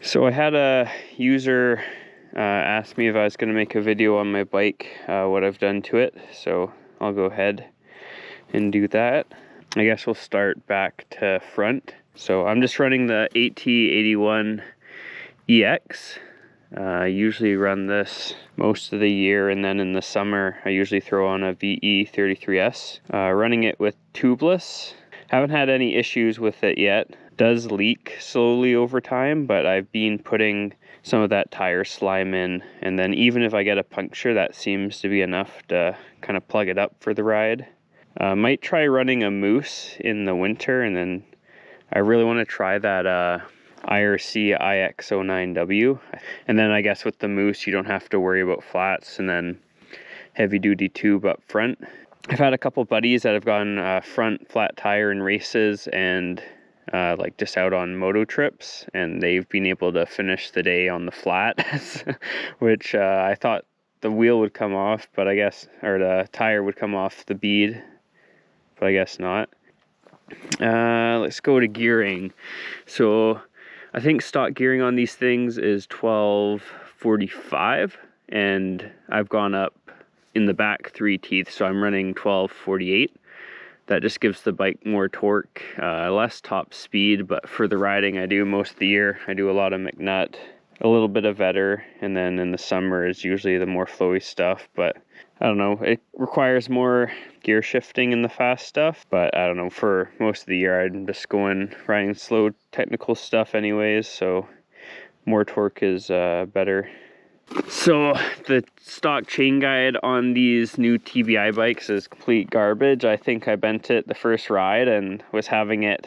So I had a user ask me if I was going to make a video on my bike, what I've done to it. So I'll go ahead and do that. I guess we'll start back to front. So I'm just running the AT81EX. I usually run this most of the year, and then in the summer I usually throw on a VE33S. Running it with Tubliss. Haven't had any issues with it yet. Does leak slowly over time, but I've been putting some of that tire slime in, and then even if I get a puncture, that seems to be enough to kind of plug it up for the ride. Might try running a Moose in the winter, and then I really want to try that IRC IX09W, and then I guess with the Moose you don't have to worry about flats and then heavy duty tube up front. I've had a couple buddies that have gone front flat tire in races and like just out on moto trips, and they've been able to finish the day on the flat, which I thought the wheel would come off, but I guess, or the tire would come off the bead, but I guess not. Let's go to gearing. So I think stock gearing on these things is 1245, and I've gone up in the back 3 teeth, so I'm running 1248. That just gives the bike more torque, less top speed, but for the riding I do most of the year, I do a lot of McNutt, a little bit of Vetter, and then in the summer is usually the more flowy stuff. But I don't know, it requires more gear shifting in the fast stuff, but I don't know, for most of the year I'm just riding slow technical stuff anyways, so more torque is better. So the stock chain guide on these new TBI bikes is complete garbage. I think I bent it the first ride and was having it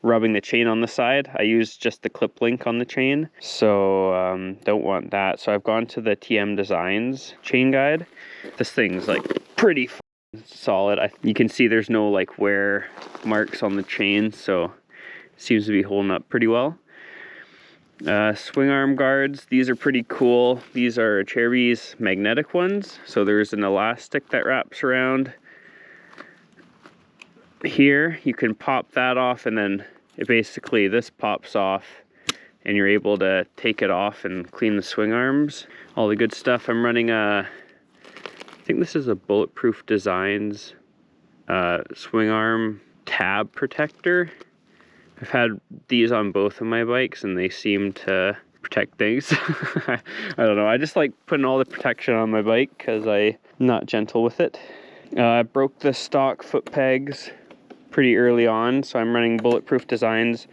rubbing the chain on the side. I used just the clip link on the chain, so don't want that. So I've gone to the TM Designs chain guide. This thing's like pretty solid. You can see there's no like wear marks on the chain, so it seems to be holding up pretty well. Swing arm guards, these are pretty cool. These are Acerbis magnetic ones, so there's an elastic that wraps around here. You can pop that off, and then this pops off and you're able to take it off and clean the swing arms. All the good stuff. I'm running I think this is a Bulletproof Designs swing arm tab protector. I've had these on both of my bikes and they seem to protect things. I don't know, I just like putting all the protection on my bike because I'm not gentle with it. I broke the stock foot pegs pretty early on, so I'm running Bulletproof Designs.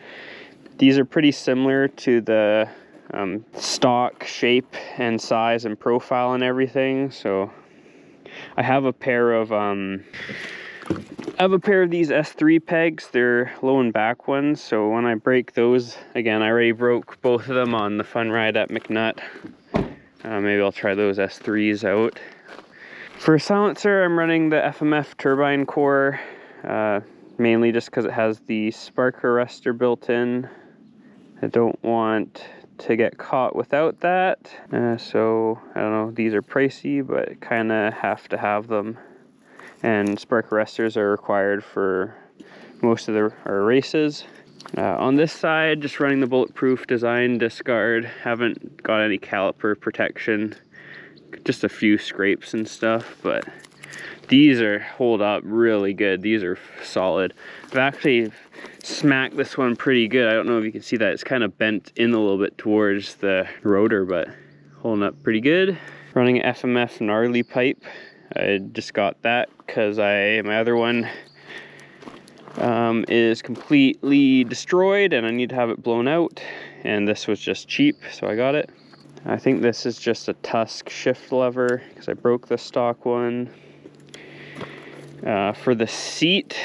These are pretty similar to the stock shape and size and profile and everything. So I have a pair of these S3 pegs. They're low and back ones, so when I break those again, I already broke both of them on the fun ride at McNutt. Maybe I'll try those S3s out. For a silencer, I'm running the FMF turbine core, mainly just because it has the spark arrestor built in. I don't want to get caught without that, so I don't know, these are pricey, but kind of have to have them. And spark arresters are required for most of our races. On this side, just running the Bulletproof Design disc guard. Haven't got any caliper protection, just a few scrapes and stuff, but these hold up really good. These are solid. I've actually smacked this one pretty good. I don't know if you can see that. It's kind of bent in a little bit towards the rotor, but holding up pretty good. Running an FMF gnarly pipe. I just got that because my other one is completely destroyed and I need to have it blown out, and this was just cheap, so I got it. I think this is just a Tusk shift lever because I broke the stock one. For the seat,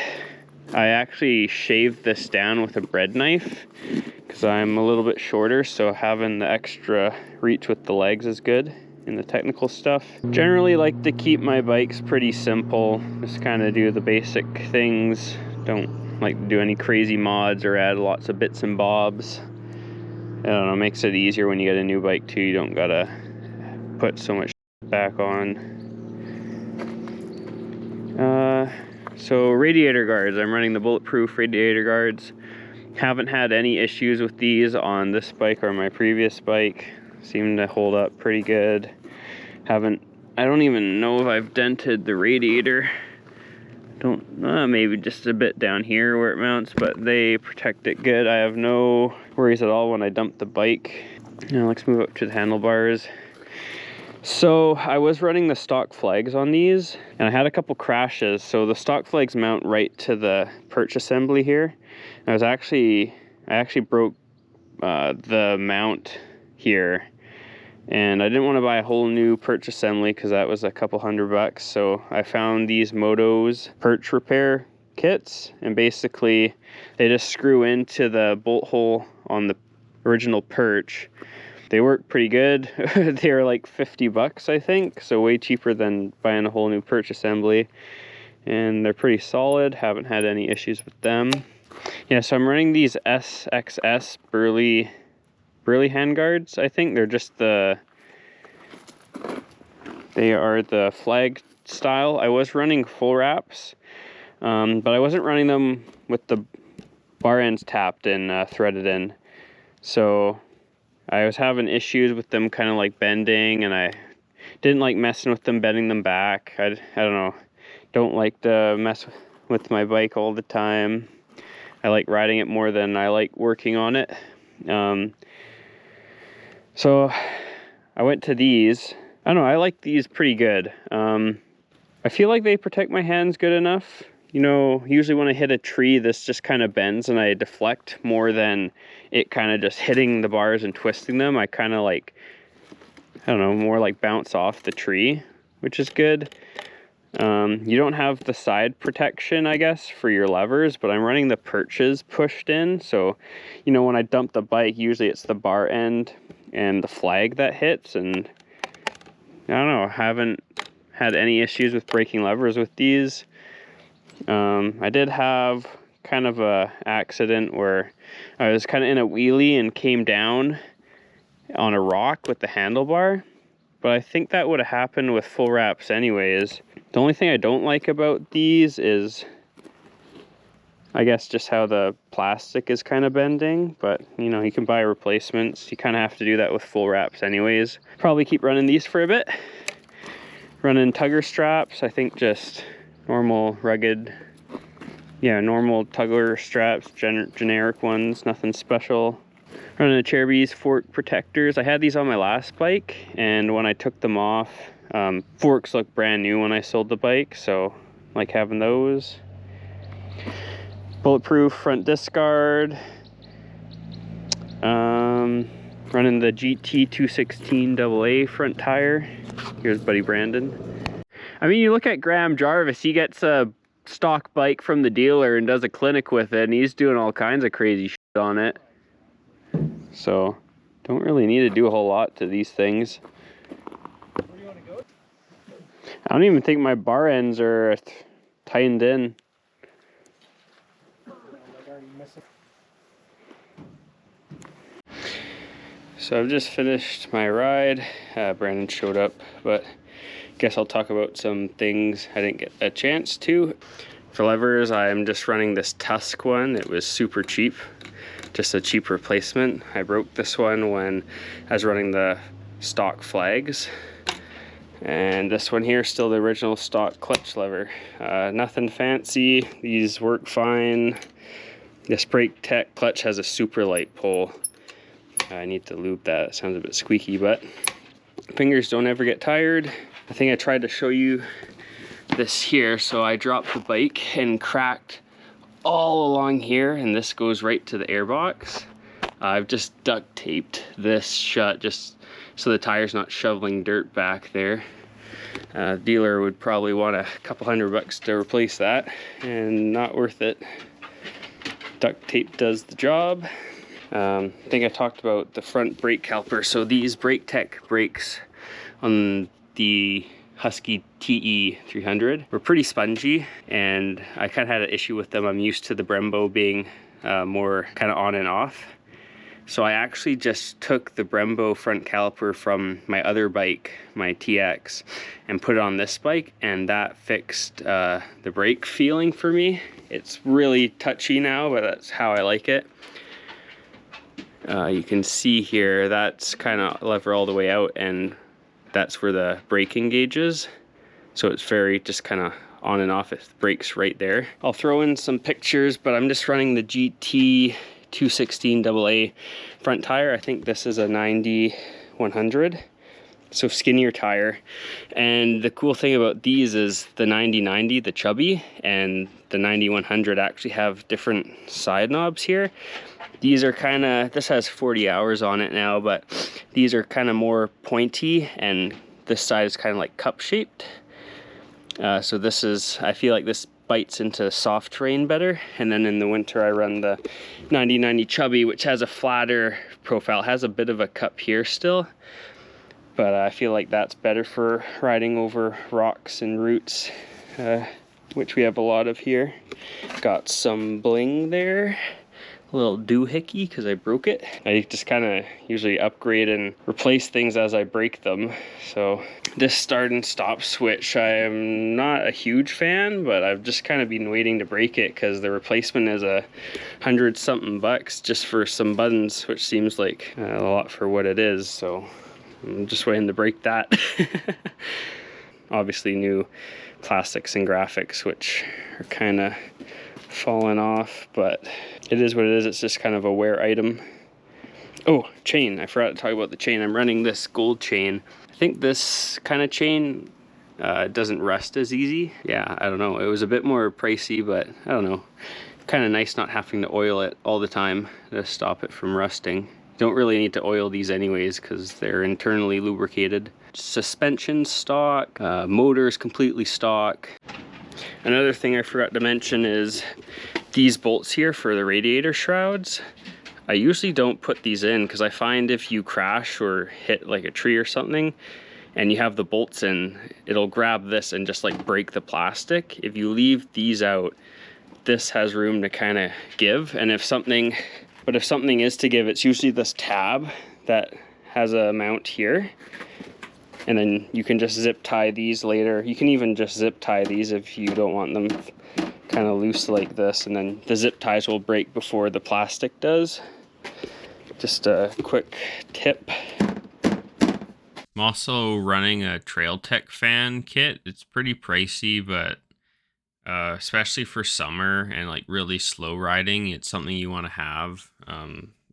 I actually shaved this down with a bread knife because I'm a little bit shorter, so having the extra reach with the legs is good in the technical stuff. Generally like to keep my bikes pretty simple, just kind of do the basic things. Don't like to do any crazy mods or add lots of bits and bobs. I don't know, makes it easier when you get a new bike too. You don't gotta put so much back on. So radiator guards, I'm running the Bulletproof radiator guards. Haven't had any issues with these on this bike or my previous bike. Seem to hold up pretty good. I don't even know if I've dented the radiator. Maybe just a bit down here where it mounts, but they protect it good. I have no worries at all when I dump the bike. Now let's move up to the handlebars. So I was running the stock flags on these, and I had a couple crashes. So the stock flags mount right to the perch assembly here. I actually broke the mount here, and I didn't want to buy a whole new perch assembly because that was a couple $100. So I found these Motoes perch repair kits, and basically they just screw into the bolt hole on the original perch. They work pretty good. They were like $50, I think, so way cheaper than buying a whole new perch assembly. And they're pretty solid. Haven't had any issues with them. Yeah, so I'm running these SXS Burley handguards. I think they're just they are the flag style. I was running full wraps, but I wasn't running them with the bar ends tapped and threaded in. So I was having issues with them kind of like bending, and I didn't like messing with them, bending them back. I don't know. Don't like to mess with my bike all the time. I like riding it more than I like working on it. So I went to these. I don't know, I like these pretty good. I feel like they protect my hands good enough. You know, usually when I hit a tree, this just kind of bends and I deflect more than it kind of just hitting the bars and twisting them. I kind of like, I don't know, more like bounce off the tree, which is good. You don't have the side protection, I guess, for your levers, but I'm running the perches pushed in. So, you know, when I dump the bike, usually it's the bar end and the flag that hits. And I don't know, haven't had any issues with breaking levers with these. I did have kind of a accident where I was kind of in a wheelie and came down on a rock with the handlebar, but I think that would have happened with full wraps anyways. The only thing I don't like about these is, I guess, just how the plastic is kind of bending, but you know, you can buy replacements. You kind of have to do that with full wraps anyways. Probably keep running these for a bit. Running Tugger straps, I think just normal rugged, yeah, normal Tugger straps, generic ones, nothing special. Running Acerbis fork protectors. I had these on my last bike, and when I took them off, forks look brand new when I sold the bike, so I like having those. Bulletproof front disc guard. Running the GT216AA front tire. Here's buddy Brandon. I mean, you look at Graham Jarvis, he gets a stock bike from the dealer and does a clinic with it, and he's doing all kinds of crazy shit on it. So, don't really need to do a whole lot to these things. Where do you want to go? I don't even think my bar ends are tightened in. So I've just finished my ride. Brandon showed up, but guess I'll talk about some things I didn't get a chance to. For levers, I'm just running this Tusk one. It was super cheap, just a cheap replacement. I broke this one when I was running the stock flags. And this one here, still the original stock clutch lever. Nothing fancy, these work fine. This BrakTec clutch has a super light pull. I need to lube that, it sounds a bit squeaky, but fingers don't ever get tired. I think I tried to show you this here. So I dropped the bike and cracked all along here, and this goes right to the airbox. I've just duct taped this shut just so the tire's not shoveling dirt back there. Dealer would probably want a couple $100 to replace that, and not worth it. Duct tape does the job. I think I talked about the front brake caliper. So these BrakTec brakes on the Husky TE300 were pretty spongy, and I kind of had an issue with them. I'm used to the Brembo being more kind of on and off. So I actually just took the Brembo front caliper from my other bike, my TX, and put it on this bike, and that fixed the brake feeling for me. It's really touchy now, but that's how I like it. You can see here, that's kind of lever all the way out, and that's where the braking gauge is. So it's very just kind of on and off. It brakes right there. I'll throw in some pictures, but I'm just running the GT216AA front tire. I think this is a 90-100, so skinnier tire. And the cool thing about these is the 90-90, the chubby, and the 90-100 actually have different side knobs here. These are kind of, this has 40 hours on it now, but these are kind of more pointy, and this side is kind of like cup shaped. So this is, I feel like this bites into soft terrain better. And then in the winter I run the 90-90 chubby, which has a flatter profile. It has a bit of a cup here still, but I feel like that's better for riding over rocks and roots, which we have a lot of here. Got some bling there. A little doohickey because I broke it. I just kind of usually upgrade and replace things as I break them. So this start and stop switch, I am not a huge fan, but I've just kind of been waiting to break it because the replacement is $100-something just for some buttons, which seems like a lot for what it is. So I'm just waiting to break that. Obviously new plastics and graphics, which are kind of falling off, but it is what it is. It's just kind of a wear item. Oh, chain. I forgot to talk about the chain. I'm running this gold chain. I think this kind of chain doesn't rust as easy. Yeah, I don't know. It was a bit more pricey, but I don't know. Kind of nice not having to oil it all the time to stop it from rusting. You don't really need to oil these anyways because they're internally lubricated. Suspension stock, motors completely stock. Another thing I forgot to mention is these bolts here for the radiator shrouds. I usually don't put these in because I find if you crash or hit like a tree or something and you have the bolts in, it'll grab this and just like break the plastic. If you leave these out, this has room to kind of give, and if something is to give, it's usually this tab that has a mount here. And then you can just zip tie these later. You can even just zip tie these if you don't want them kind of loose like this. And then the zip ties will break before the plastic does. Just a quick tip. I'm also running a Trailtech fan kit. It's pretty pricey, but especially for summer and like really slow riding, it's something you want to have.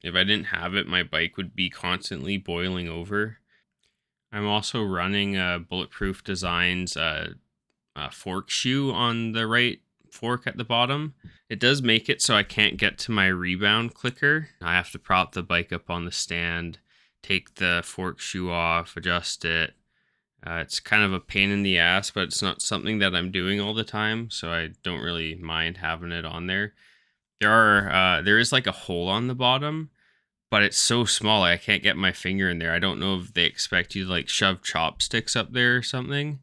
If I didn't have it, my bike would be constantly boiling over. I'm also running Bulletproof Designs fork shoe on the right fork at the bottom. It does make it so I can't get to my rebound clicker. I have to prop the bike up on the stand, take the fork shoe off, adjust it. It's kind of a pain in the ass, but it's not something that I'm doing all the time, so I don't really mind having it on there. There is like a hole on the bottom, but it's so small I can't get my finger in there. I don't know if they expect you to like shove chopsticks up there or something,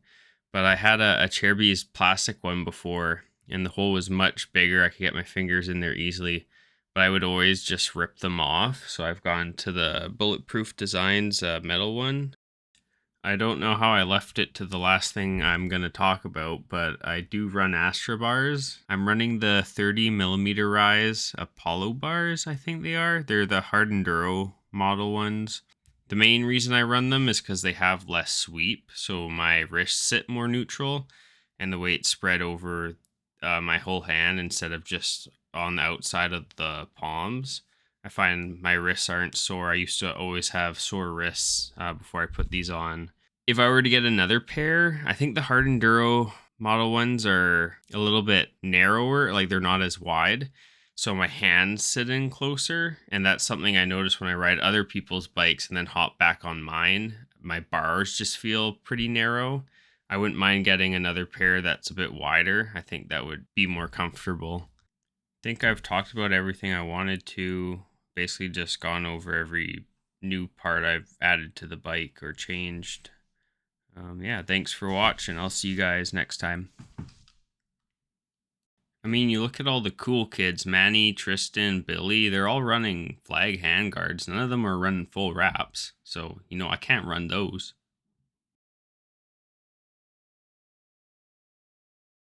but I had a Acerbis plastic one before, and the hole was much bigger. I could get my fingers in there easily, but I would always just rip them off. So I've gone to the Bulletproof Designs metal one. I don't know how I left it to the last thing I'm going to talk about, but I do run Astra bars. I'm running the 30mm rise Apollo bars, I think they are. They're the hard Enduro model ones. The main reason I run them is because they have less sweep, so my wrists sit more neutral, and the weight spread over my whole hand instead of just on the outside of the palms. I find my wrists aren't sore. I used to always have sore wrists before I put these on. If I were to get another pair, I think the hard Enduro model ones are a little bit narrower, like they're not as wide. So my hands sit in closer, and that's something I notice when I ride other people's bikes and then hop back on mine. My bars just feel pretty narrow. I wouldn't mind getting another pair that's a bit wider. I think that would be more comfortable. I think I've talked about everything I wanted to. Basically just gone over every new part I've added to the bike or changed. Yeah, thanks for watching. I'll see you guys next time. I mean, you look at all the cool kids, Manny, Tristan, Billy, they're all running flag handguards. None of them are running full wraps. So, I can't run those.